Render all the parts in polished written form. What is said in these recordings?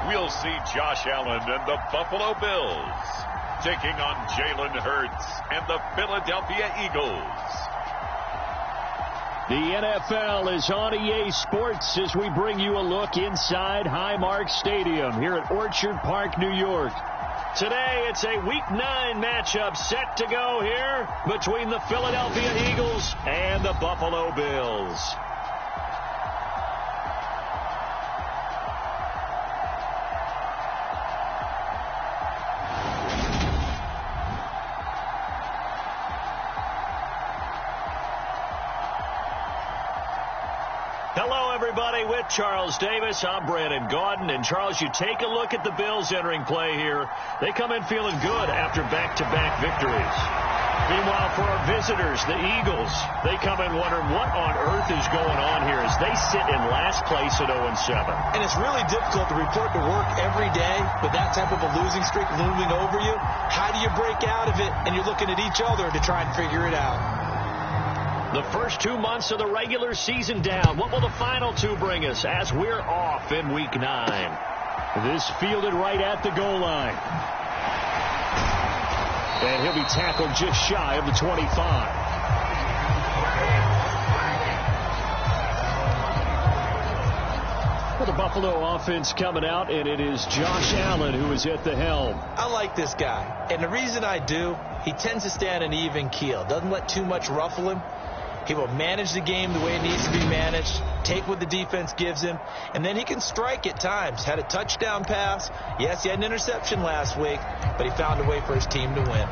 we'll see Josh Allen and the Buffalo Bills taking on Jalen Hurts and the Philadelphia Eagles. The NFL is on EA Sports as we bring you a look inside Highmark Stadium here at Orchard Park, New York. Today, it's a Week 9 matchup set to go here between the Philadelphia Eagles and the Buffalo Bills. Hello, everybody. With Charles Davis, I'm Brandon Gaudin. And, Charles, you take a look at the Bills entering play here. They come in feeling good after back-to-back victories. Meanwhile, for our visitors, the Eagles, they come in wondering what on earth is going on here as they sit in last place at 0-7. And it's really difficult to report to work every day with that type of a losing streak looming over you. How do you break out of it? And you're looking at each other to try and figure it out. The first 2 months of the regular season down. What will the final two bring us as we're off in Week 9? This fielded right at the goal line. And he'll be tackled just shy of the 25. Well, the Buffalo offense coming out, and it is Josh Allen who is at the helm. I like this guy, and the reason I do, he tends to stay on an even keel. Doesn't let too much ruffle him. He will manage the game the way it needs to be managed, take what the defense gives him, and then he can strike at times. Had a touchdown pass. Yes, he had an interception last week, but he found a way for his team to win.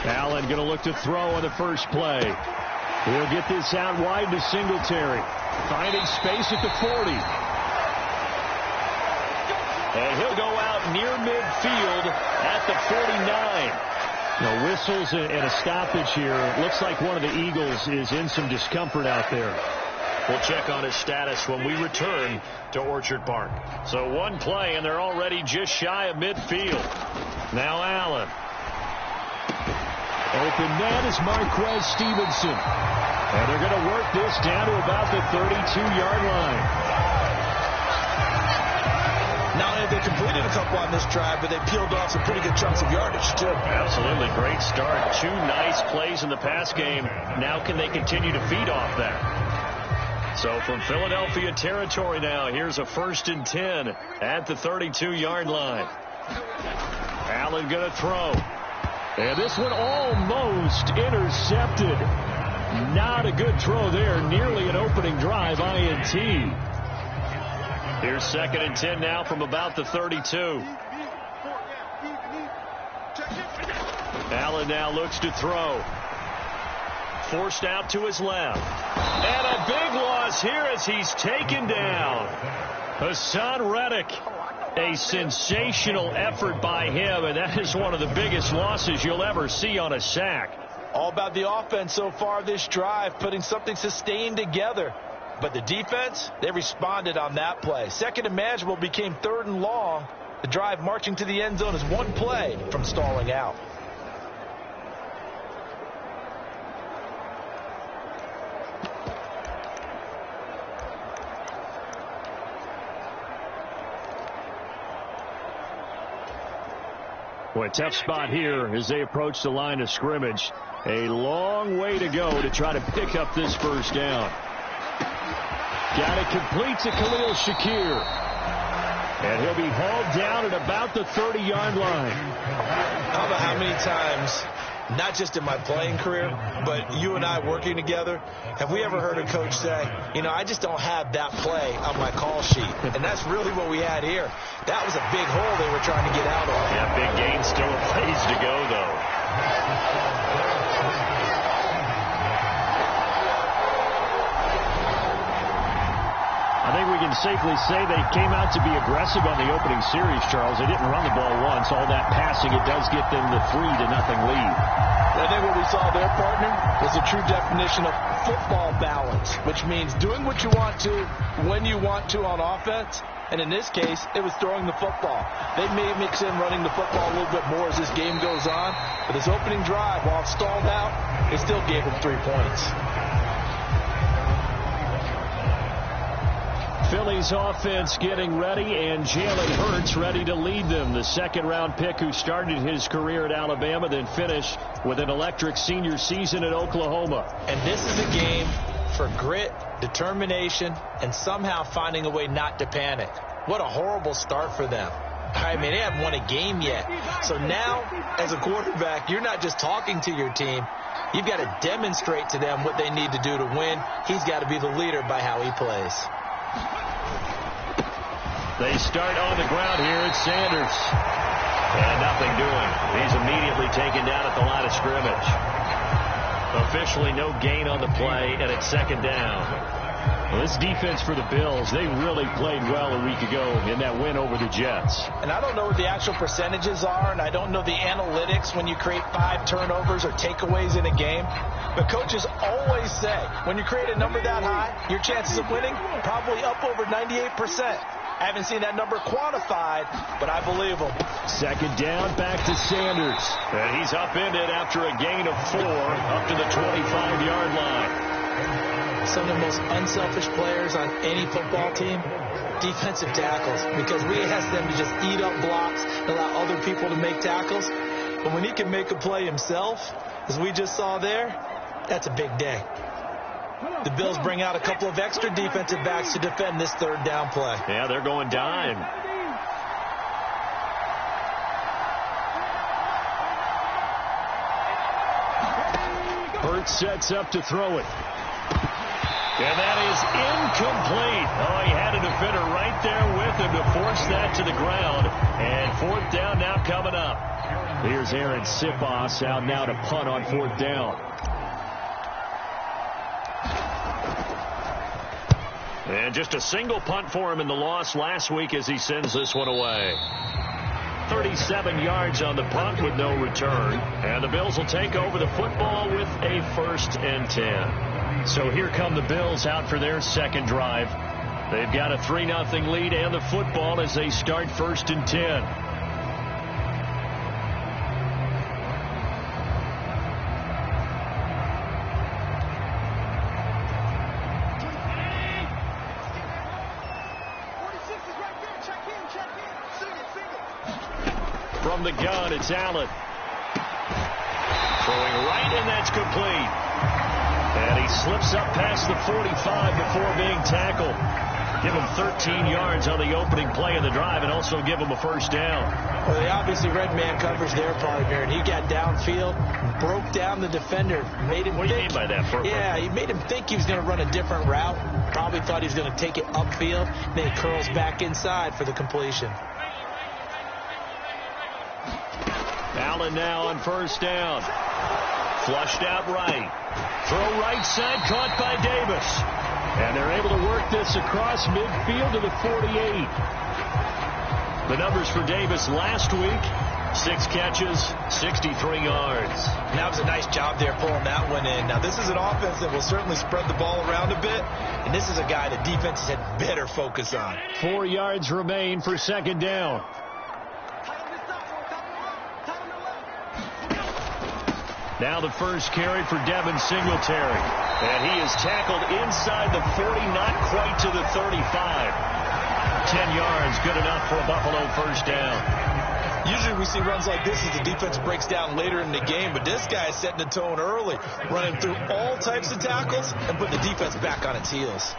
Allen going to look to throw on the first play. He'll get this out wide to Singletary. Finding space at the 40. And he'll go out near midfield at the 49. No whistles and a stoppage here. Looks like one of the Eagles is in some discomfort out there. We'll check on his status when we return to Orchard Park. So one play, and they're already just shy of midfield. Now Allen. Open man is Marquez Stevenson. And they're going to work this down to about the 32-yard line. Not only have they completed a couple on this drive, but they peeled off some pretty good chunks of yardage, too. Absolutely. Great start. Two nice plays in the pass game. Now can they continue to feed off that? So from Philadelphia territory now, here's a 1st and 10 at the 32-yard line. Allen going to throw. And this one almost intercepted. Not a good throw there. Nearly an opening drive INT. Here's 2nd and 10 now from about the 32. Allen now looks to throw. Forced out to his left. And a big loss here as he's taken down. Hassan Reddick. A sensational effort by him, and that is one of the biggest losses you'll ever see on a sack. All about the offense so far this drive, putting something sustained together. But the defense, they responded on that play. 2nd and manageable became 3rd and long. The drive marching to the end zone is one play from stalling out. Boy, tough spot here as they approach the line of scrimmage. A long way to go to try to pick up this first down. Got it complete to Khalil Shakir. And he'll be hauled down at about the 30-yard line. I don't know how many times, not just in my playing career, but you and I working together, have we ever heard a coach say, you know, I just don't have that play on my call sheet. And that's really what we had here. That was a big hole they were trying to get out of. Yeah, big gain, still a ways to go, though. I think we can can safely say they came out to be aggressive on the opening series, Charles. They didn't run the ball once. All that passing, it does get them the 3-0 lead. I think what we saw there, partner, was a true definition of football balance, which means doing what you want to, when you want to on offense. And in this case, it was throwing the football. They may mix in running the football a little bit more as this game goes on. But this opening drive, while it stalled out, they still gave them 3 points. Philly's offense getting ready, and Jalen Hurts ready to lead them. The second-round pick who started his career at Alabama, then finished with an electric senior season at Oklahoma. And this is a game for grit, determination, and somehow finding a way not to panic. What a horrible start for them. I mean, they haven't won a game yet. So now, as a quarterback, you're not just talking to your team. You've got to demonstrate to them what they need to do to win. He's got to be the leader by how he plays. They start on the ground here at Sanders. And nothing doing. He's immediately taken down at the line of scrimmage. Officially no gain on the play, and it's second down. Well, this defense for the Bills, they really played well a week ago in that win over the Jets. And I don't know what the actual percentages are, and I don't know the analytics when you create 5 turnovers or takeaways in a game. But coaches always say, when you create a number that high, your chances of winning probably up over 98%. I haven't seen that number quantified, but I believe them. Second down, back to Sanders. And he's upended after a gain of 4 up to the 25-yard line. Some of the most unselfish players on any football team, defensive tackles, because we ask them to just eat up blocks and allow other people to make tackles. But when he can make a play himself, as we just saw there, that's a big day. The Bills bring out a couple of extra defensive backs to defend this third down play. Yeah, they're going dime. Hurts sets up to throw it. And that is incomplete. Oh, he had a defender right there with him to force that to the ground. And fourth down now coming up. Here's Aaron Sipos out now to punt on fourth down. And just a single punt for him in the loss last week as he sends this one away. 37 yards on the punt with no return. And the Bills will take over the football with a 1st and 10. So here come the Bills out for their second drive. They've got a 3-0 lead and the football as they start 1st and 10. From the gun, it's Allen. Throwing right, and that's complete. And he slips up past the 45 before being tackled. Give him 13 yards on the opening play of the drive and also give him a 1st down. Well, they obviously read man coverage there, partner, and he got downfield, broke down the defender, made him What do you mean by that? Yeah, he made him think he was going to run a different route. Probably thought he was going to take it upfield. Then he curls back inside for the completion. Allen now on 1st down. Flushed out right. Throw right side, caught by Davis. And they're able to work this across midfield to the 48. The numbers for Davis last week, 6 catches, 63 yards. And that was a nice job there pulling that one in. Now, this is an offense that will certainly spread the ball around a bit. And this is a guy that defenses had better focus on. 4 yards remain for 2nd down. Now the first carry for Devin Singletary. And he is tackled inside the 40, not quite to the 35. 10 yards, good enough for a Buffalo 1st down. Usually we see runs like this as the defense breaks down later in the game, but this guy is setting the tone early, running through all types of tackles and putting the defense back on its heels.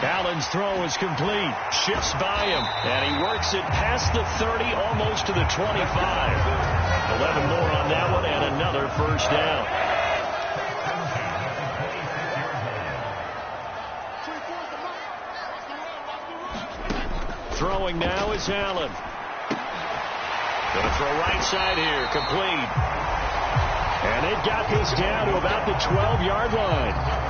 Allen's throw is complete. Shifts by him. And he works it past the 30, almost to the 25. 11 more on that one, and another 1st down. Throwing now is Allen. Going to throw right side here. Complete. And they've got this down to about the 12-yard line.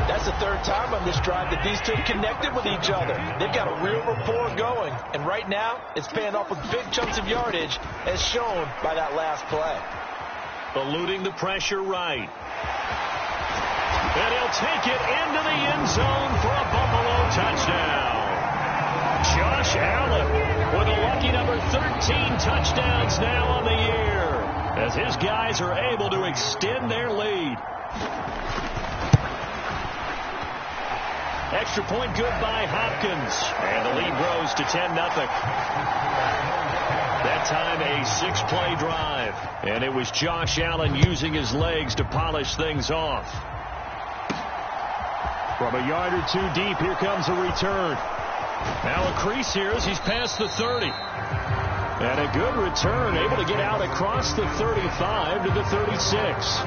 That's That's the third time on this drive that these two have connected with each other. They've got a real rapport going, and right now it's paying off with big chunks of yardage, as shown by that last play. Eluding the pressure right. And he'll take it into the end zone for a Buffalo touchdown. Josh Allen with a lucky number 13 touchdowns now on the year, as his guys are able to extend their lead. Extra point good by Hopkins, and the lead grows to 10-0. That time a 6-play drive, and it was Josh Allen using his legs to polish things off. From a yard or two deep, here comes a return. Now a crease here as he's past the 30. And a good return, able to get out across the 35 to the 36.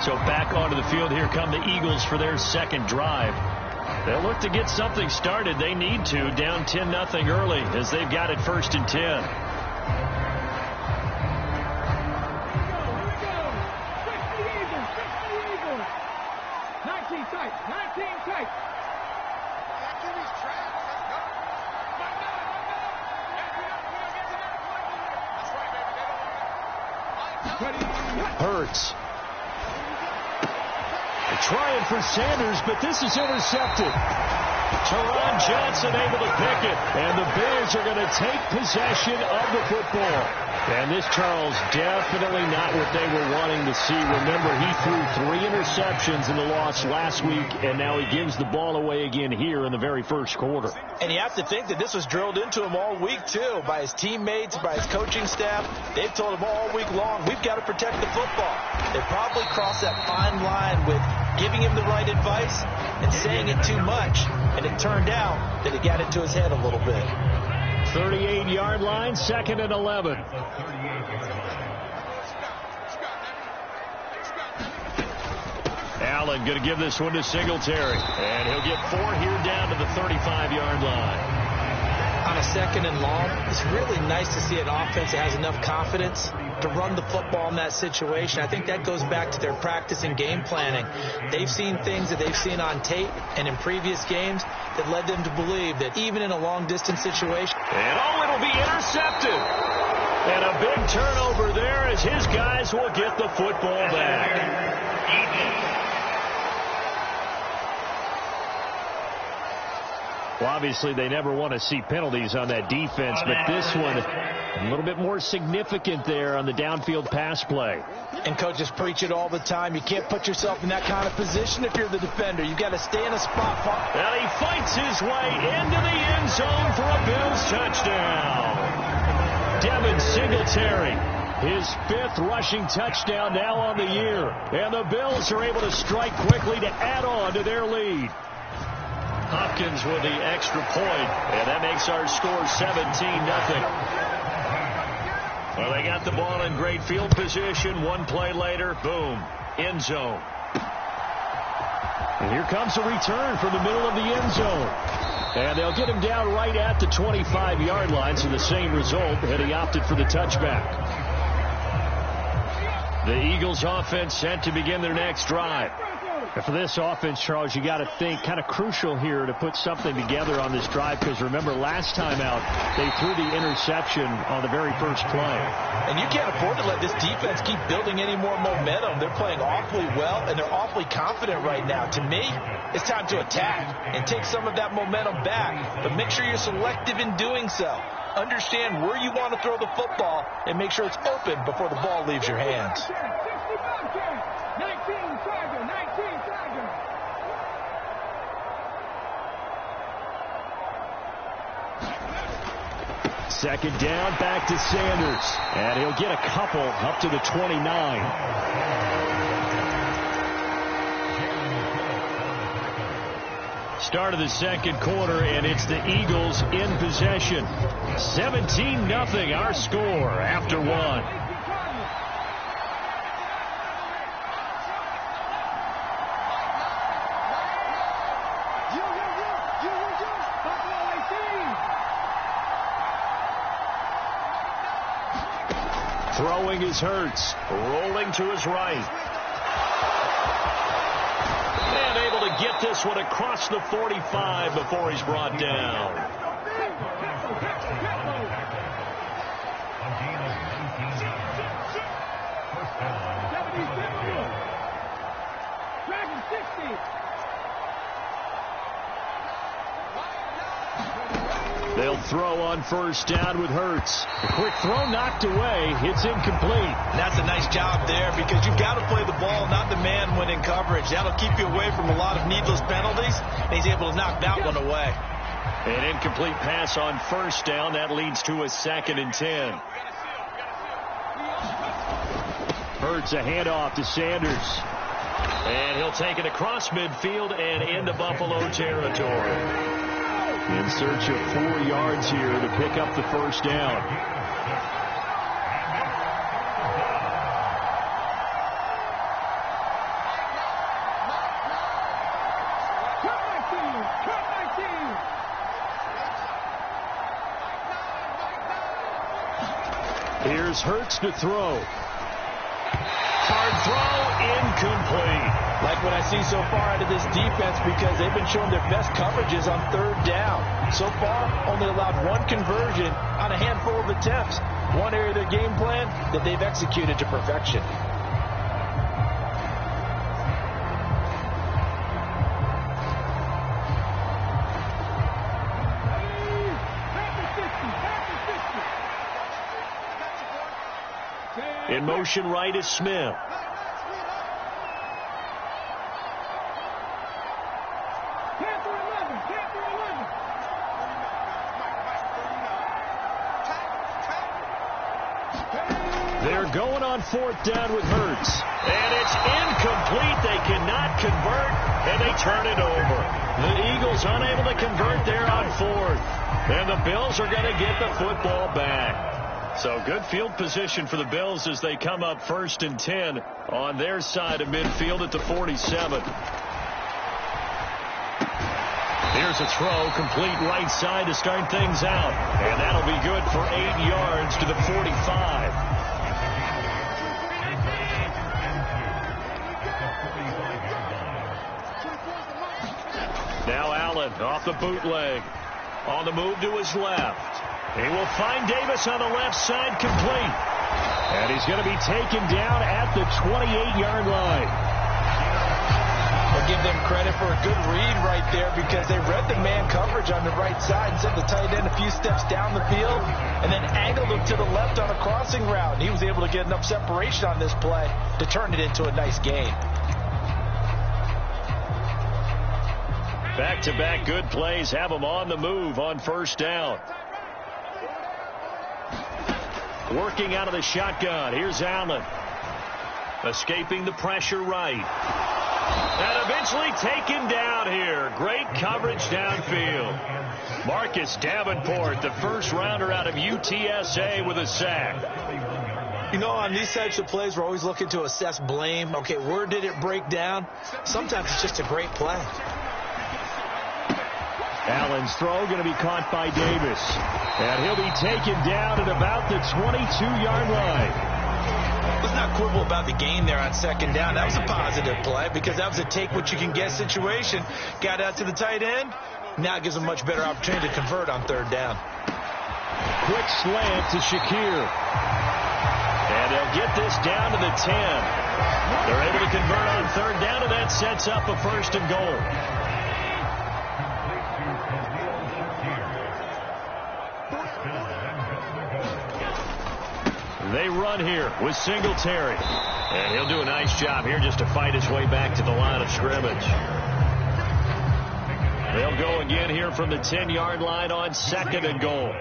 So back onto the field, here come the Eagles for their second drive. They'll look to get something started. They need to, down 10-0 early, as they've got it 1st and 10. Hurts. They're trying for Sanders, but this is intercepted. Teron Johnson able to pick it, and the Bills are going to take possession of the football. And this, Charles, definitely not what they were wanting to see. Remember, he threw 3 interceptions in the loss last week, and now he gives the ball away again here in the very first quarter. And you have to think that this was drilled into him all week, too, by his teammates, by his coaching staff. They've told him all week long, we've got to protect the football. They probably crossed that fine line with giving him the right advice and saying it too much. And it turned out that it got into his head a little bit. 38-yard line, 2nd and 11. Allen going to give this one to Singletary. And he'll get 4 here down to the 35-yard line. On a 2nd and long, it's really nice to see an offense that has enough confidence to run the football in that situation. I think that goes back to their practice and game planning. They've seen things that they've seen on tape and in previous games that led them to believe that even in a long-distance situation. And it'll be intercepted. And a big turnover there as his guys will get the football back. Well, obviously, they never want to see penalties on that defense, but this one a little bit more significant there on the downfield pass play. And coaches preach it all the time. You can't put yourself in that kind of position if you're the defender. You've got to stay in a spot. And he fights his way into the end zone for a Bills touchdown. Devin Singletary, his 5th rushing touchdown now on the year. And the Bills are able to strike quickly to add on to their lead. Hopkins with the extra point, and that makes our score 17-0. Well, they got the ball in great field position. 1 play later, boom, end zone. And here comes a return from the middle of the end zone. And they'll get him down right at the 25-yard line, so the same result, and he opted for the touchback. The Eagles offense set to begin their next drive. And for this offense, Charles, you got to think kind of crucial here to put something together on this drive, because remember last time out they threw the interception on the very first play. And you can't afford to let this defense keep building any more momentum. They're playing awfully well, and they're awfully confident right now. To me, it's time to attack and take some of that momentum back, but make sure you're selective in doing so. Understand where you want to throw the football and make sure it's open before the ball leaves your hands. 2nd down, back to Sanders. And he'll get a couple up to the 29. Start of the 2nd quarter, and it's the Eagles in possession. 17-0 our score after 1. Throwing is Hurts, rolling to his right. get this one across the 45 before he's brought down. They'll throw on first down with Hurts. The quick throw knocked away. It's incomplete. That's a nice job there because you've got to play the ball, not the man when in coverage. That'll keep you away from a lot of needless penalties, and he's able to knock that one away. An incomplete pass on first down. That leads to a 2nd and 10. Hurts a handoff to Sanders. And he'll take it across midfield and into Buffalo territory. In search of 4 yards here to pick up the first down. Here's Hurts to throw. Hard throw, incomplete. Like what I see so far out of this defense because they've been showing their best coverages on 3rd down. So far, only allowed 1 conversion on a handful of attempts. One area of their game plan that they've executed to perfection. In motion right is Smith. They're going on 4th down with Hurts. And it's incomplete. They cannot convert, and they turn it over. The Eagles unable to convert there on 4th. And the Bills are going to get the football back. So good field position for the Bills as they come up 1st and 10 on their side of midfield at the 47. Here's a throw, complete right side to start things out. And that'll be good for 8 yards to the 45. Now Allen off the bootleg. On the move to his left. He will find Davis on the left side, complete. And he's going to be taken down at the 28-yard line. I'll give them credit for a good read right there because they read the man coverage on the right side and sent the tight end a few steps down the field and then angled him to the left on a crossing route. And he was able to get enough separation on this play to turn it into a nice gain. Back-to-back good plays have them on the move on first down. Working out of the shotgun. Here's Allen. Escaping the pressure right. And eventually taken down here. Great coverage downfield. Marcus Davenport, the first rounder out of UTSA with a sack. You know, on these types of plays, we're always looking to assess blame. Okay, where did it break down? Sometimes it's just a great play. Allen's throw going to be caught by Davis. And he'll be taken down at about the 22-yard line. Let's not quibble about the gain there on 2nd down. That was a positive play because that was a take-what-you-can-get situation. Got out to the tight end. Now it gives them a much better opportunity to convert on 3rd down. Quick slant to Shakir. And they'll get this down to the 10. They're able to convert on 3rd down, and that sets up a 1st and goal. They run here with Singletary. And he'll do a nice job here just to fight his way back to the line of scrimmage. They'll go again here from the 10-yard line on 2nd and goal.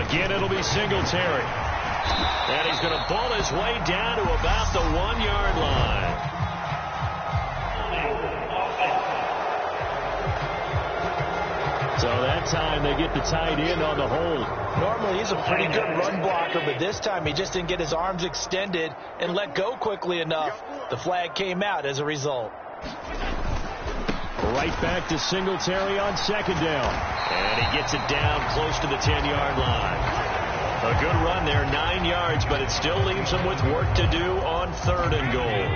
Again, it'll be Singletary. And he's going to ball his way down to about the 1-yard line. So that time they get the tight end on the hold. Normally he's a pretty good run blocker, but this time he just didn't get his arms extended and let go quickly enough. The flag came out as a result. Right back to Singletary on 2nd down. And he gets it down close to the 10-yard line. A good run there, 9 yards, but it still leaves him with work to do on 3rd and goal.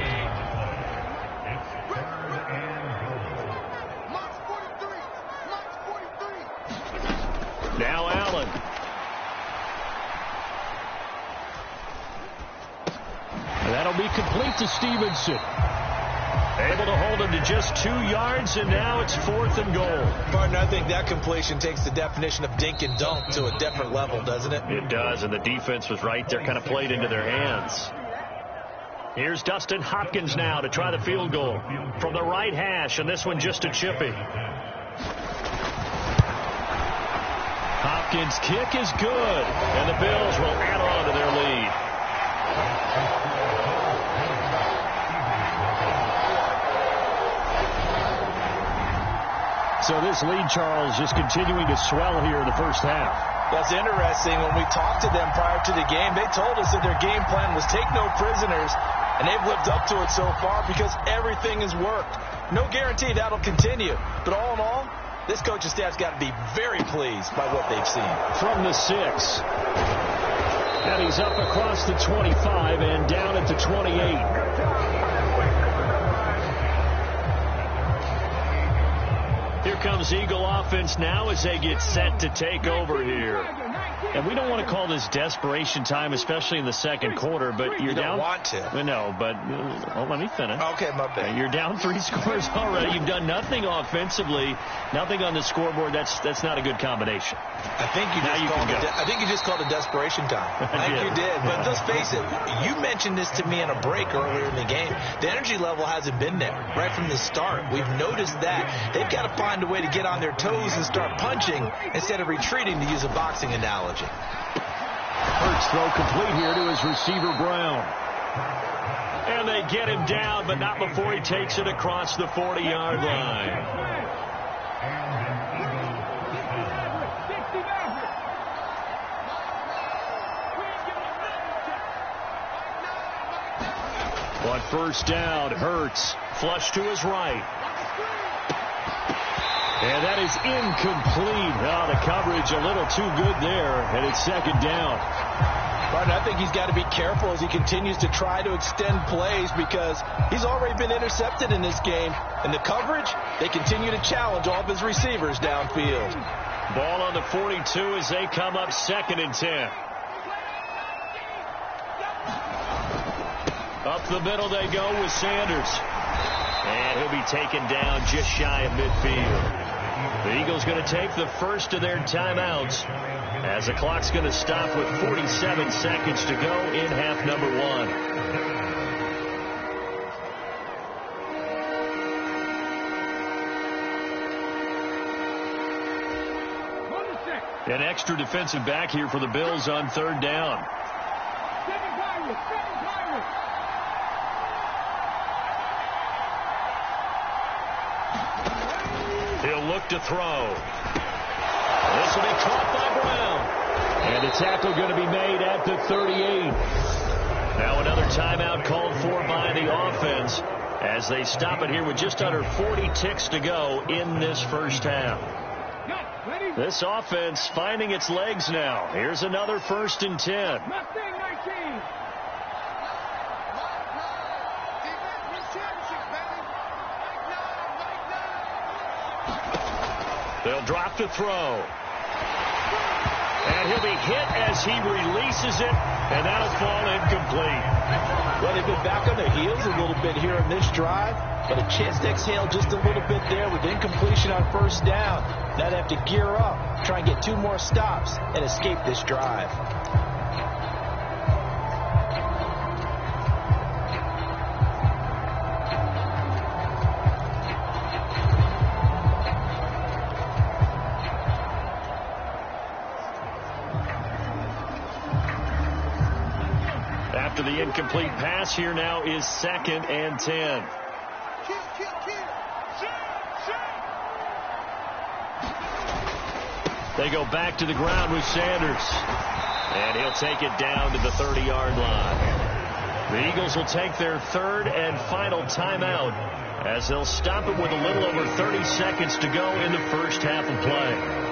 That'll be complete to Stevenson. Able to hold him to just 2 yards, and now it's 4th and goal. Partner, I think that completion takes the definition of dink and dunk to a different level, doesn't it? It does, and the defense was right there, kind of played into their hands. Here's Dustin Hopkins now to try the field goal from the right hash, and this one just a chippy. Hopkins' kick is good, and the Bills will add on to their lead. So this lead, Charles, just continuing to swell here in the first half. That's interesting. When we talked to them prior to the game, they told us that their game plan was take no prisoners, and they've lived up to it so far because everything has worked. No guarantee that'll continue. But all in all, this coaching staff's got to be very pleased by what they've seen. From the 6. And he's up across the 25 and down at the 28. Here comes Eagle offense now as they get set to take over here. And we don't want to call this desperation time, especially in the second quarter, but you're down. You don't want to. No, but let me finish. Okay, my bad. You're down 3 scores already. You've done nothing offensively, nothing on the scoreboard. That's not a good combination. I think you just called it desperation time. I think you did. But let's face it, you mentioned this to me in a break earlier in the game. The energy level hasn't been there right from the start. We've noticed that. They've got to find a way to get on their toes and start punching instead of retreating, to use a boxing analogy. Hurts throw complete here to his receiver, Brown. And they get him down, but not before he takes it across the 40-yard line. On first down, Hurts flush to his right. And that is incomplete. Oh, the coverage a little too good there, and it's second down. But I think he's got to be careful as he continues to try to extend plays because he's already been intercepted in this game. And the coverage, they continue to challenge all of his receivers downfield. Ball on the 42 as they come up 2nd and 10. Up the middle they go with Sanders. And he'll be taken down just shy of midfield. The Eagles going to take the first of their timeouts as the clock's going to stop with 47 seconds to go in half number 1. An extra defensive back here for the Bills on 3rd down. He'll look to throw. This will be caught by Brown. And the tackle going to be made at the 38. Now another timeout called for by the offense as they stop it here with just under 40 ticks to go in this first half. This offense finding its legs now. Here's another 1st and 10. They'll drop to throw. And he'll be hit as he releases it, and that'll fall incomplete. Well, they've been back on their heels a little bit here in this drive, but a chance to exhale just a little bit there with incompletion on first down. Now they have to gear up, try and get 2 more stops, and escape this drive. After the incomplete pass, here now is 2nd and 10. They go back to the ground with Sanders. And he'll take it down to the 30-yard line. The Eagles will take their 3rd and final timeout as they'll stop it with a little over 30 seconds to go in the first half of play.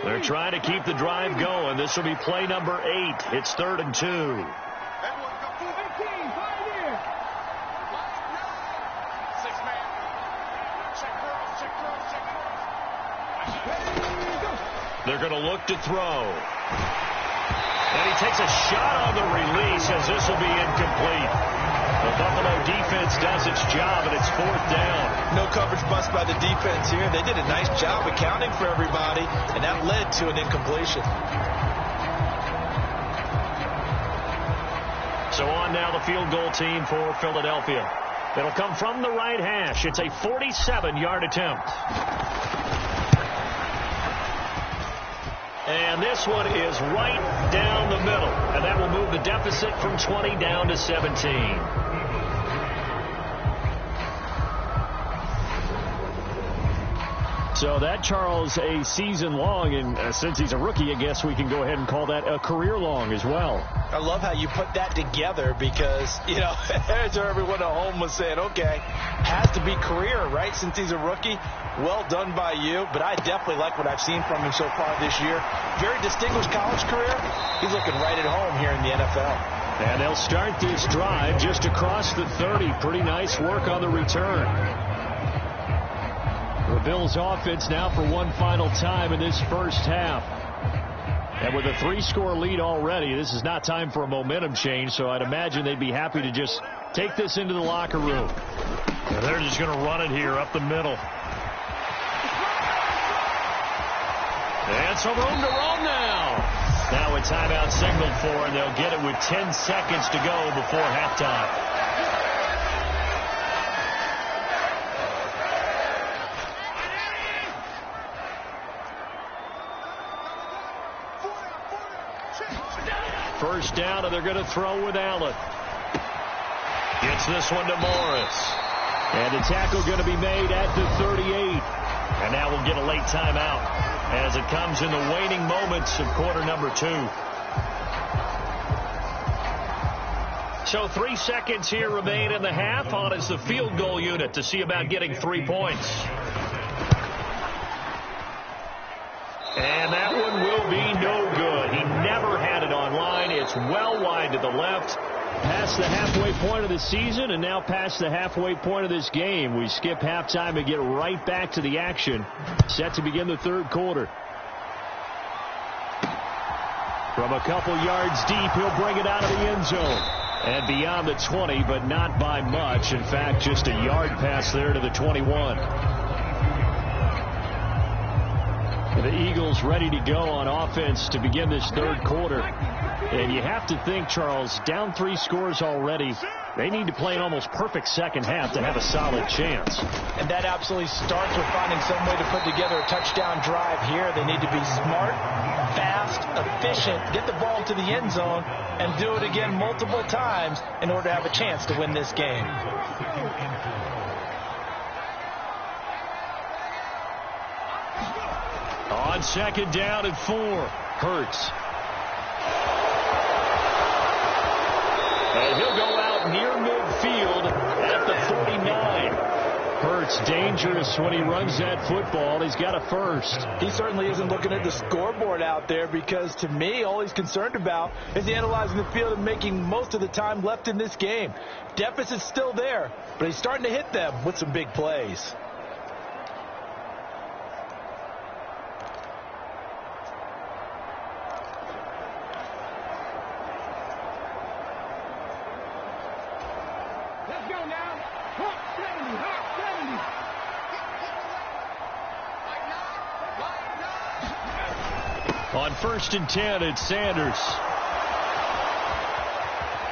They're trying to keep the drive going. This will be play number 8. It's 3rd and 2. They're going to look to throw. And he takes a shot on the release as this will be incomplete. The Buffalo defense does its job, and it's 4th down. No coverage bust by the defense here. They did a nice job accounting for everybody, and that led to an incompletion. So on now the field goal team for Philadelphia. It'll come from the right hash. It's a 47-yard attempt. And this one is right down the middle. And that will move the deficit from 20 down to 17. So that, Charles, a season long, and since he's a rookie, I guess we can go ahead and call that a career long as well. I love how you put that together because, you know, as everyone at home was saying, okay, has to be career, right, since he's a rookie. Well done by you, but I definitely like what I've seen from him so far this year. Very distinguished college career. He's looking right at home here in the NFL. And they'll start this drive just across the 30. Pretty nice work on the return. The Bills offense now for one final time in this first half. And with a 3-score lead already, this is not time for a momentum change, so I'd imagine they'd be happy to just take this into the locker room. And they're just going to run it here up the middle. And some room to roam now. Now a timeout signaled for, and they'll get it with 10 seconds to go before halftime. First down, and they're going to throw with Allen. Gets this one to Morris. And the tackle going to be made at the 38. And now we'll get a late timeout as it comes in the waning moments of quarter number 2. So 3 seconds here remain in the half. On is the field goal unit to see about getting 3 points. And that one will be no good. He never had it on line. It's well wide to the left. Past the halfway point of the season and now past the halfway point of this game. We skip halftime and get right back to the action. Set to begin the third quarter. From a couple yards deep, he'll bring it out of the end zone. And beyond the 20, but not by much. In fact, just a yard pass there to the 21. The Eagles ready to go on offense to begin this third quarter. And you have to think, Charles, down 3 scores already. They need to play an almost perfect second half to have a solid chance. And that absolutely starts with finding some way to put together a touchdown drive here. They need to be smart, fast, efficient, get the ball to the end zone, and do it again multiple times in order to have a chance to win this game. On second down and 4, Hurts. And he'll go out near midfield at the 49. Hurts dangerous when he runs that football. He's got a first. He certainly isn't looking at the scoreboard out there because, to me, all he's concerned about is analyzing the field and making most of the time left in this game. Deficit's still there, but he's starting to hit them with some big plays. On 1st and 10, it's Sanders.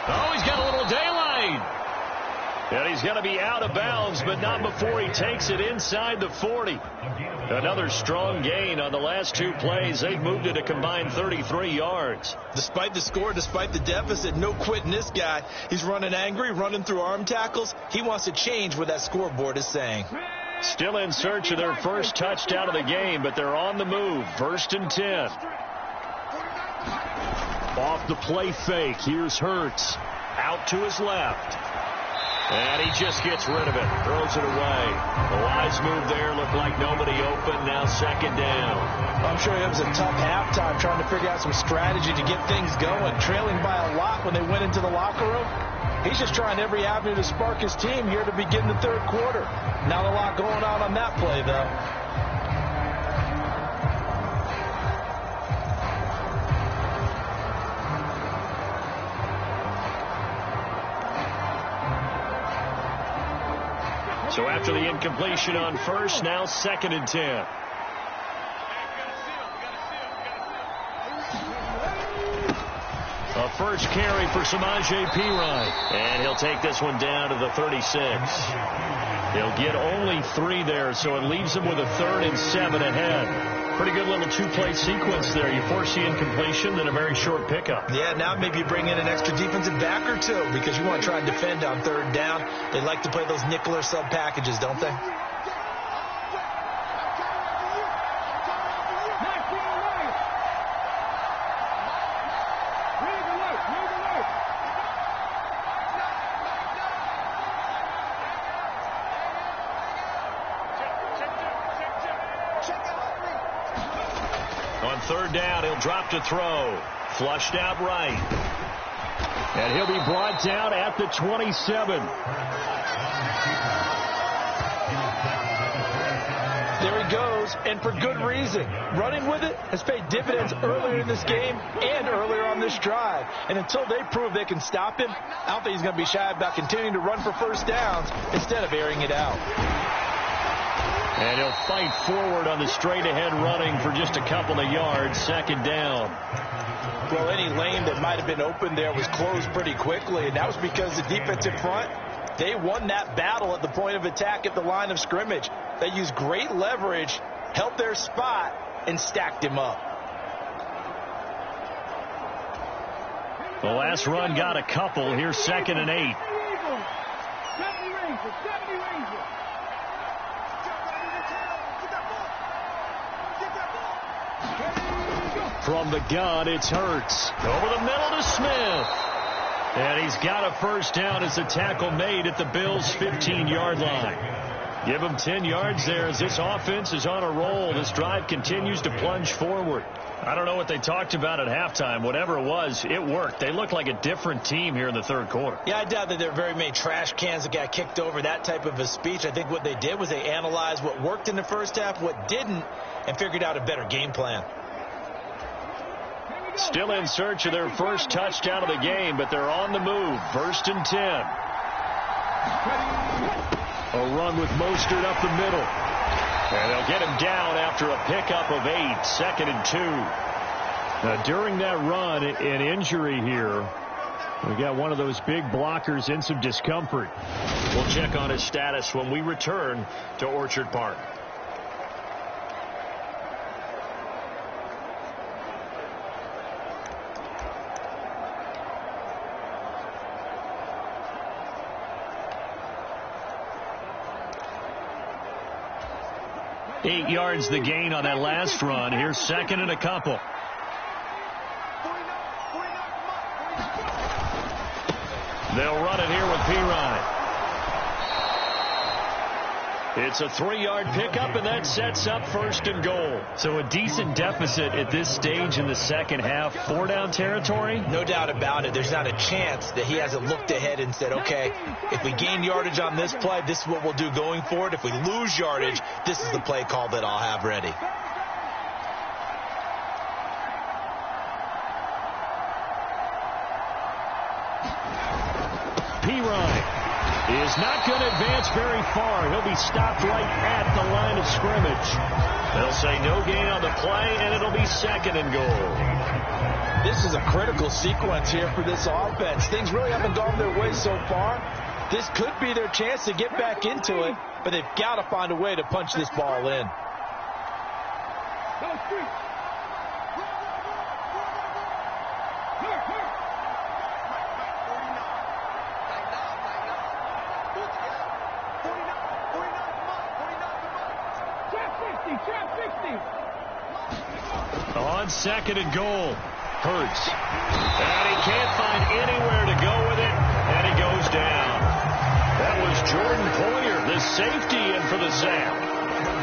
Oh, he's got a little daylight. And he's going to be out of bounds, but not before he takes it inside the 40. Another strong gain on the last 2 plays. They've moved it a combined 33 yards. Despite the score, despite the deficit, no quitting this guy. He's running angry, running through arm tackles. He wants to change what that scoreboard is saying. Still in search of their first touchdown of the game, but they're on the move. 1st and 10. Off the play fake. Here's Hurts. Out to his left. And he just gets rid of it. Throws it away. The wise move there. Looked like nobody open. Now second down. I'm sure it was a tough halftime trying to figure out some strategy to get things going. Trailing by a lot when they went into the locker room. He's just trying every avenue to spark his team here to begin the third quarter. Not a lot going on that play, though. So after the incompletion on first, now 2nd and 10. A first carry for Samaje Perine. And he'll take this one down to the 36. He'll get only 3 there, so it leaves him with a 3rd and 7 ahead. Pretty good little 2-play sequence there. You force the incompletion, then a very short pickup. Yeah, now maybe you bring in an extra defensive back or two because you want to try and defend on 3rd down. They like to play those nickel or sub packages, don't they? On 3rd down, he'll drop to throw. Flushed out right. And he'll be brought down at the 27. There he goes, and for good reason. Running with it has paid dividends earlier in this game and earlier on this drive. And until they prove they can stop him, I don't think he's going to be shy about continuing to run for first downs instead of airing it out. And he'll fight forward on the straight-ahead running for just a couple of yards. 2nd down. Well, any lane that might have been open there was closed pretty quickly, and that was because the defensive front, they won that battle at the point of attack at the line of scrimmage. They used great leverage, held their spot, and stacked him up. The last run got a couple. Here's 2nd and 8. From the gun, it's Hurts. Over the middle to Smith. And he's got a first down as the tackle made at the Bills' 15-yard line. Give him 10 yards there as this offense is on a roll. This drive continues to plunge forward. I don't know what they talked about at halftime. Whatever it was, it worked. They look like a different team here in the 3rd quarter. Yeah, I doubt that there are very many trash cans that got kicked over, that type of a speech. I think what they did was they analyzed what worked in the first half, what didn't, and figured out a better game plan. Still in search of their first touchdown of the game, but they're on the move. 1st and 10. A run with Mostert up the middle. And they'll get him down after a pickup of 8. 2nd and 2. Now, during that run, an injury here. We got one of those big blockers in some discomfort. We'll check on his status when we return to Orchard Park. Eight yards the gain on that last run. Here's 2nd and a couple. They'll run it here with Perine. It's a 3-yard pickup, and that sets up 1st and goal. So a decent deficit at this stage in the second half. 4-down territory? No doubt about it. There's not a chance that he hasn't looked ahead and said, okay, if we gain yardage on this play, this is what we'll do going forward. If we lose yardage, this is the play call that I'll have ready. Perine is not going to advance very far. He'll be stopped right at the line of scrimmage. They'll say no gain on the play, and it'll be 2nd and goal. This is a critical sequence here for this offense. Things really haven't gone their way so far. This could be their chance to get back into it, but they've got to find a way to punch this ball in. On 2nd and goal, Hurts. And he can't find anywhere to go with it, and he goes down. That was Jordan Poyer, the safety, in for the sack.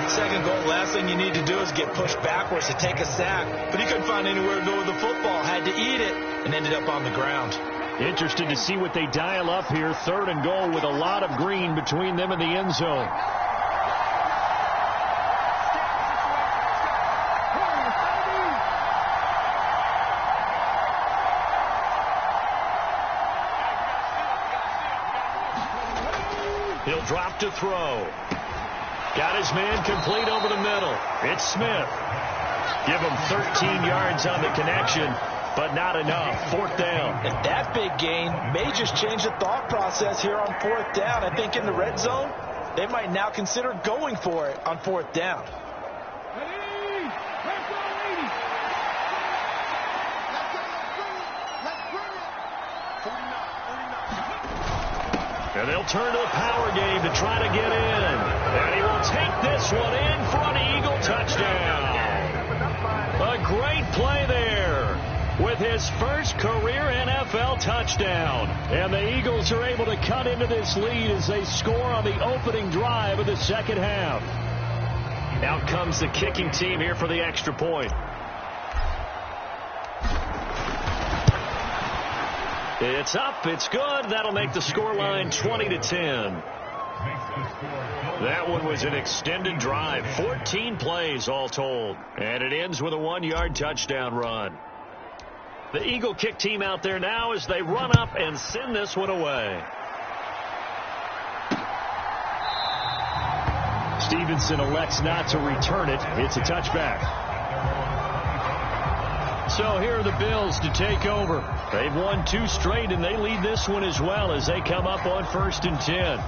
2nd goal, last thing you need to do is get pushed backwards to take a sack. But he couldn't find anywhere to go with the football, had to eat it, and ended up on the ground. Interested to see what they dial up here. 3rd and goal with a lot of green between them and the end zone. He'll drop to throw. Got his man complete over the middle. It's Smith. Give him 13 yards on the connection, but not enough. Fourth down. And that big gain may just change the thought process here on fourth down. I think in the red zone, they might now consider going for it on fourth down. And they'll turn to the power game to try to get in. And he will take this one in for an Eagle touchdown. A great play there with his first career NFL touchdown. And the Eagles are able to cut into this lead as they score on the opening drive of the second half. Out comes the kicking team here for the extra point. It's up. It's good. That'll make the scoreline 20-10. That one was an extended drive. 14 plays all told. And it ends with a 1-yard touchdown run. The Eagle kick team out there now as they run up and send this one away. Stevenson elects not to return it. It's a touchback. So here are the Bills to take over. They've won 2 straight, and they lead this one as well as they come up on 1st and 10.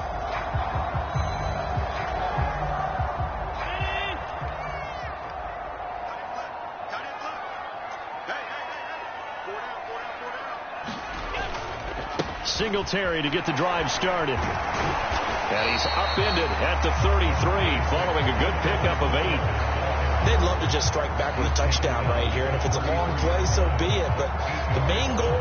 Singletary to get the drive started. And he's upended at the 33 following a good pickup of 8. They'd love to just strike back with a touchdown right here, and if it's a long play, so be it. But the main goal,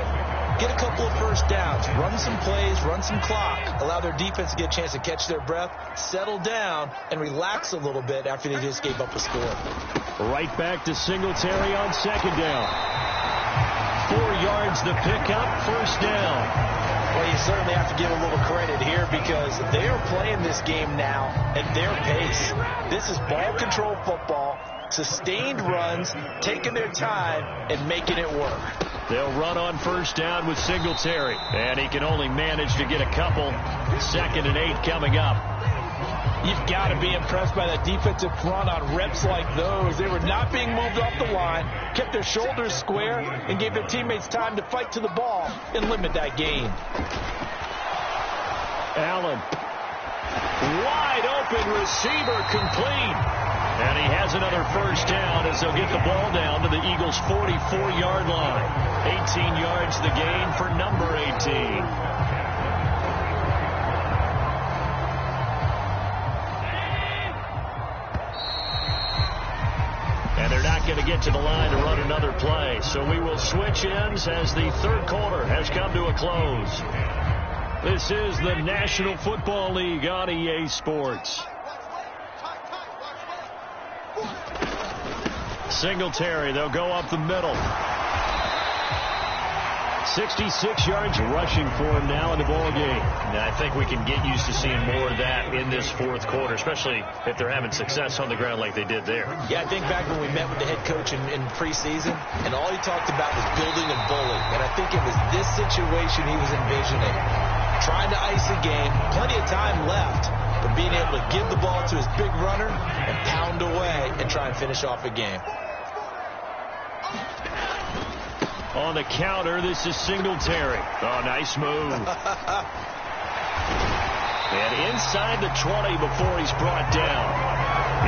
get a couple of first downs, run some plays, run some clock, allow their defense to get a chance to catch their breath, settle down, and relax a little bit after they just gave up a score. Right back to Singletary on 2nd down. 4 yards to pick up, 1st down. Well, you certainly have to give a little credit here because they are playing this game now at their pace. This is ball control football, sustained runs, taking their time, and making it work. They'll run on 1st down with Singletary, and he can only manage to get a couple. 2nd and 8 coming up. You've got to be impressed by that defensive front on reps like those. They were not being moved off the line, kept their shoulders square, and gave their teammates time to fight to the ball and limit that gain. Allen. Wide open receiver complete. And he has another 1st down as they'll get the ball down to the Eagles' 44-yard line. 18 yards the gain for number 18. And they're not going to get to the line to run another play. So we will switch ends as the 3rd quarter has come to a close. This is the National Football League on EA Sports. Singletary, they'll go up the middle. 66 yards rushing for him now in the ball game. And I think we can get used to seeing more of that in this 4th quarter, especially if they're having success on the ground like they did there. Yeah, I think back when we met with the head coach in preseason, and all he talked about was building a bully. And I think it was this situation he was envisioning. Trying to ice a game, plenty of time left, but being able to give the ball to his big runner and pound away and try and finish off a game. On the counter, this is Singletary. Oh, nice move. And inside the 20 before he's brought down.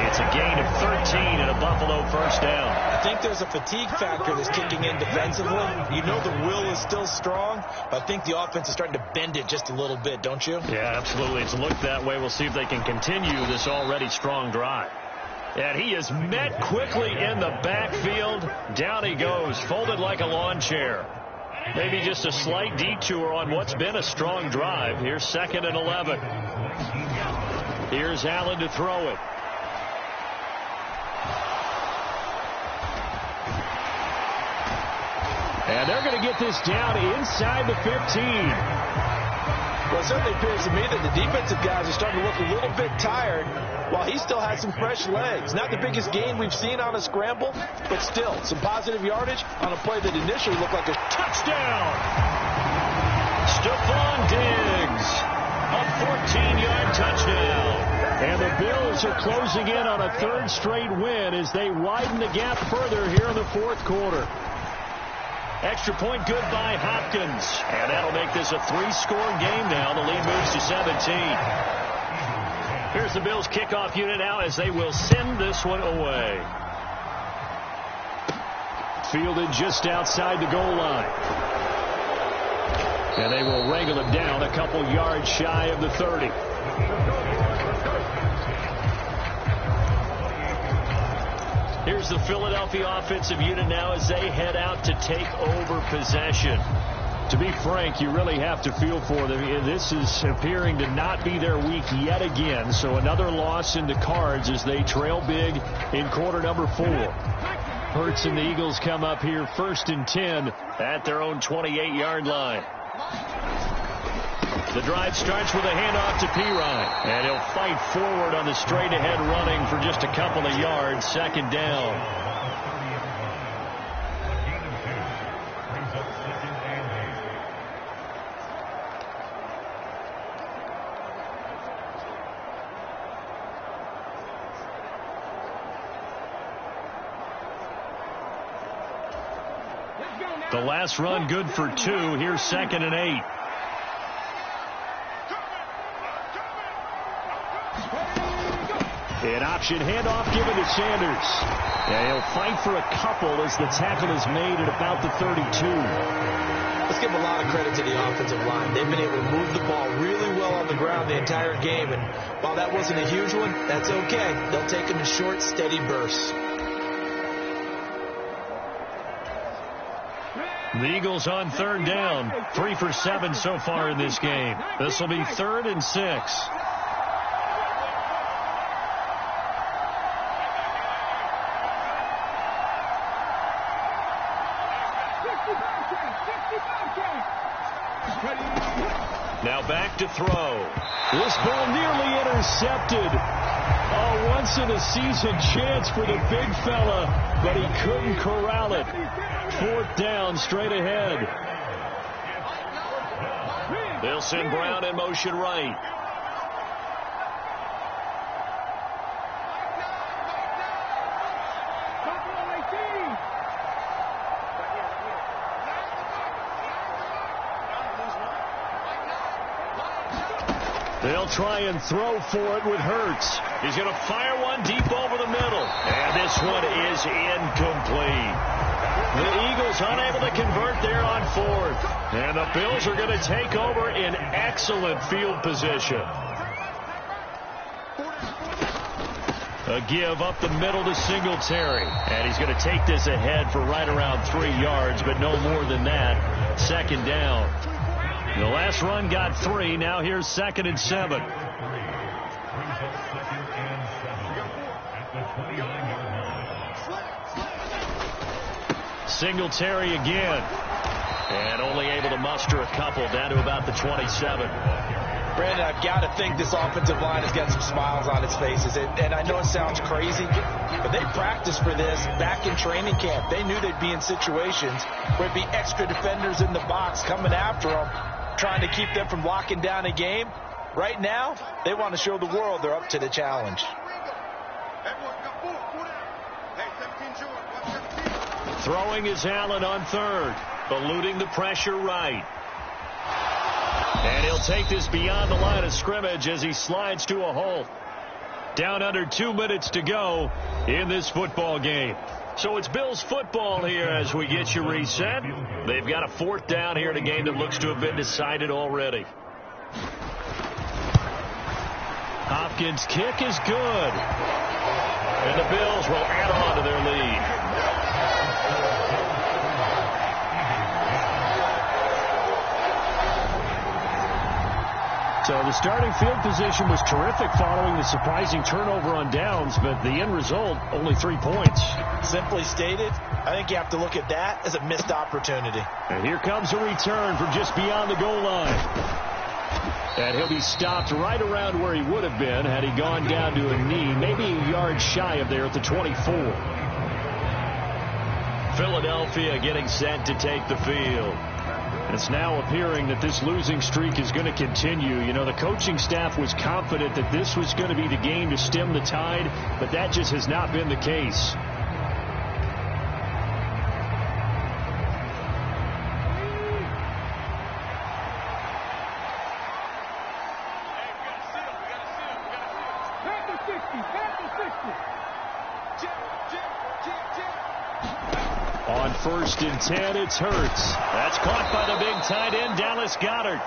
It's a gain of 13 and a Buffalo 1st down. I think there's a fatigue factor that's kicking in defensively. You know the will is still strong, but I think the offense is starting to bend it just a little bit, don't you? Yeah, absolutely. It's looked that way. We'll see if they can continue this already strong drive. And he is met quickly in the backfield. Down he goes, folded like a lawn chair. Maybe just a slight detour on what's been a strong drive. Here's 2nd and 11. Here's Allen to throw it. And they're going to get this down inside the 15. Well, it certainly appears to me that the defensive guys are starting to look a little bit tired while he still has some fresh legs. Not the biggest gain we've seen on a scramble, but still some positive yardage on a play that initially looked like a touchdown. Stephon Diggs, a 15-yard touchdown. And the Bills are closing in on a third straight win as they widen the gap further here in the fourth quarter. Extra point good by Hopkins. And that'll make this a 3-score game now. The lead moves to 17. Here's the Bills kickoff unit now as they will send this one away. Fielded just outside the goal line. And they will wrangle him down a couple yards shy of the 30. Here's the Philadelphia offensive unit now as they head out to take over possession. To be frank, you really have to feel for them. This is appearing to not be their week yet again. So another loss in the cards as they trail big in quarter number 4. Hurts and the Eagles come up here 1st and 10 at their own 28-yard line. The drive starts with a handoff to Pirine. And he'll fight forward on the straight-ahead running for just a couple of yards. 2nd down. The last run good for 2. Here's 2nd and 8. An option handoff given to Sanders. And he'll fight for a couple as the tackle is made at about the 32. Let's give a lot of credit to the offensive line. They've been able to move the ball really well on the ground the entire game. And while that wasn't a huge one, that's okay. They'll take them in short, steady bursts. The Eagles on 3rd down. 3 for 7 so far in this game. This will be 3rd and 6. Now back to throw. This ball nearly intercepted. A once-in-a-season chance for the big fella, but he couldn't corral it. 4th down, straight ahead. They'll send Brown in motion right. They'll try and throw for it with Hurts. He's going to fire one deep over the middle. And this one is incomplete. The Eagles unable to convert there on 4th. And the Bills are going to take over in excellent field position. A give up the middle to Singletary. And he's going to take this ahead for right around 3 yards, but no more than that. 2nd down. The last run got 3. Now here's 2nd and 7. Singletary again. And only able to muster a couple down to about the 27. Brandon, I've got to think this offensive line has got some smiles on its faces. And I know it sounds crazy, but they practiced for this back in training camp. They knew they'd be in situations where it'd be extra defenders in the box coming after them, trying to keep them from locking down a game. Right now, they want to show the world they're up to the challenge. Throwing is Allen on 3rd, eluding the pressure right. And he'll take this beyond the line of scrimmage as he slides to a halt. Down under 2 minutes to go in this football game. So it's Bills football here as we get you reset. They've got a 4th down here in a game that looks to have been decided already. Hopkins' kick is good. And the Bills will add on to their lead. So the starting field position was terrific following the surprising turnover on downs, but the end result, only 3 points. Simply stated, I think you have to look at that as a missed opportunity. And here comes a return from just beyond the goal line. And he'll be stopped right around where he would have been had he gone down to a knee, maybe a yard shy of there at the 24. Philadelphia getting set to take the field. It's now appearing that this losing streak is going to continue. You know, the coaching staff was confident that this was going to be the game to stem the tide, but that just has not been the case. On 1st and 10, it's Hurts. That's caught by the big tight end, Dallas Goedert.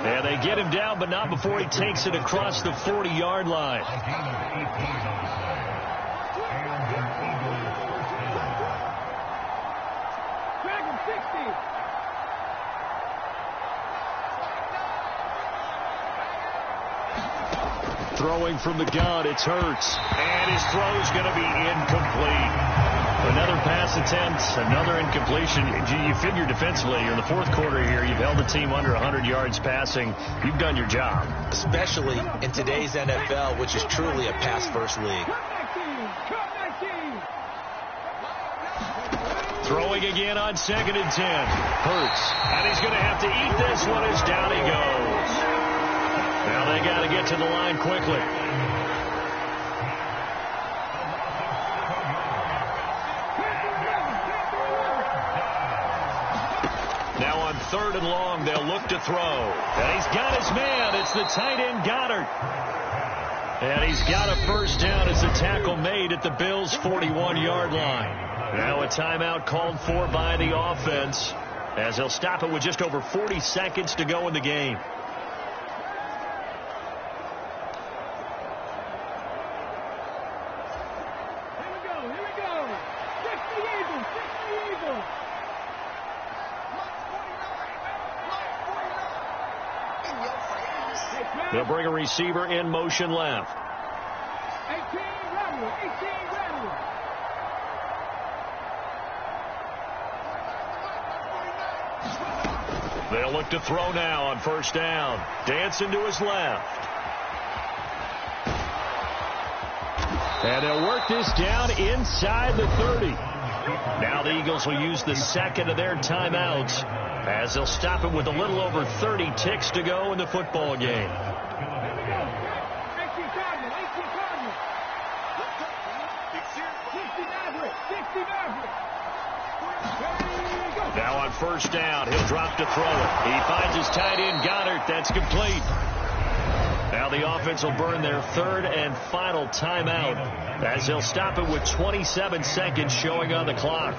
And they get him down, but not before he takes it across the 40-yard line. Throwing from the gun, it's Hurts. And his throw's going to be incomplete. Another pass attempt, another incompletion. You figure defensively, you're in the fourth quarter here. You've held the team under 100 yards passing. You've done your job. Especially in today's NFL, which is truly a pass-first league. Throwing again on 2nd and 10. Hurts. And he's going to have to eat this one as down he goes. Now they got to get to the line quickly. Now on 3rd and long, they'll look to throw. And he's got his man. It's the tight end, Goddard. And he's got a first down as the tackle made at the Bills' 41-yard line. Now a timeout called for by the offense, as they'll stop it with just over 40 seconds to go in the game. They'll bring a receiver in motion left. 18 ready. They'll look to throw now on 1st down. Dancing to his left. And they'll work this down inside the 30. Now the Eagles will use the second of their timeouts, as they'll stop it with a little over 30 ticks to go in the football game. Now on 1st down, he'll drop to throw it. He finds his tight end, Goddard. That's complete. Now the offense will burn their 3rd and final timeout, as they'll stop it with 27 seconds showing on the clock.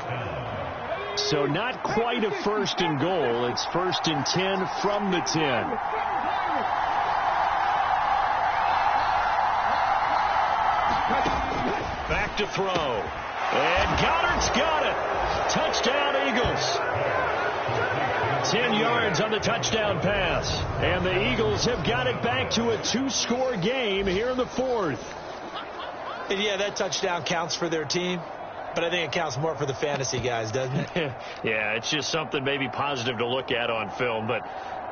So not quite a 1st and goal. It's 1st and 10 from the 10. Back to throw. And Goddard's got it. Touchdown, Eagles. 10 yards on the touchdown pass. And the Eagles have got it back to a 2-score game here in the 4th. And yeah, that touchdown counts for their team. But I think it counts more for the fantasy guys, doesn't it? Yeah, it's just something maybe positive to look at on film. But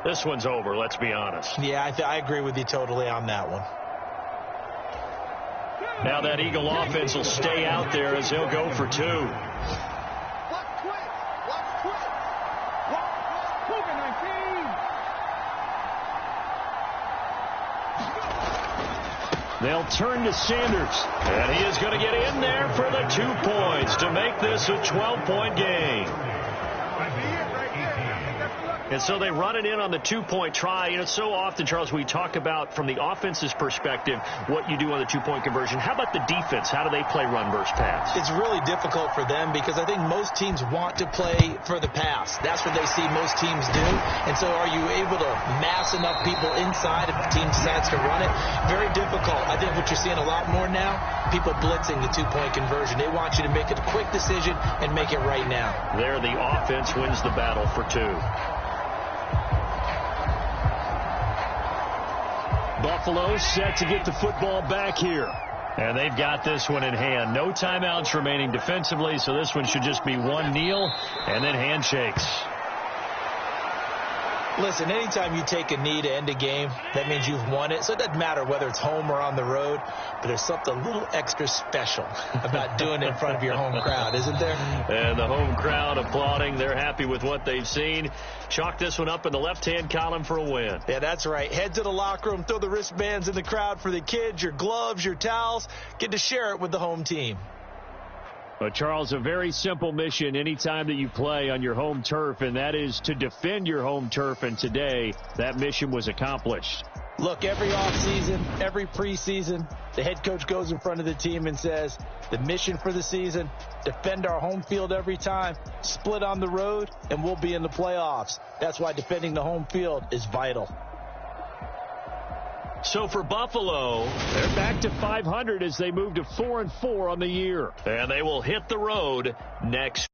this one's over, let's be honest. Yeah, I agree with you totally on that one. Now that Eagle offense will stay out there as they'll go for 2. They'll turn to Sanders, and he is going to get in there for the 2 points to make this a 12-point game. And so they run it in on the 2-point try. You know, so often, Charles, we talk about from the offense's perspective what you do on the 2-point conversion. How about the defense? How do they play run versus pass? It's really difficult for them because I think most teams want to play for the pass. That's what they see most teams do. And so are you able to mass enough people inside if the team decides to run it? Very difficult. I think what you're seeing a lot more now, people blitzing the 2-point conversion. They want you to make a quick decision and make it right now. There, the offense wins the battle for 2. Buffalo set to get the football back here. And they've got this one in hand. No timeouts remaining defensively, so this one should just be one kneel and then handshakes. Listen, anytime you take a knee to end a game, that means you've won it. So it doesn't matter whether it's home or on the road, but there's something a little extra special about doing it in front of your home crowd, isn't there? And the home crowd applauding. They're happy with what they've seen. Chalk this one up in the left-hand column for a win. Yeah, that's right. Head to the locker room, throw the wristbands in the crowd for the kids, your gloves, your towels. Get to share it with the home team. But, Charles, a very simple mission anytime that you play on your home turf, and that is to defend your home turf. And today, that mission was accomplished. Look, every offseason, every preseason, the head coach goes in front of the team and says, the mission for the season, defend our home field every time, split on the road, and we'll be in the playoffs. That's why defending the home field is vital. So for Buffalo, they're back to 500 as they move to 4-4 on the year. And they will hit the road next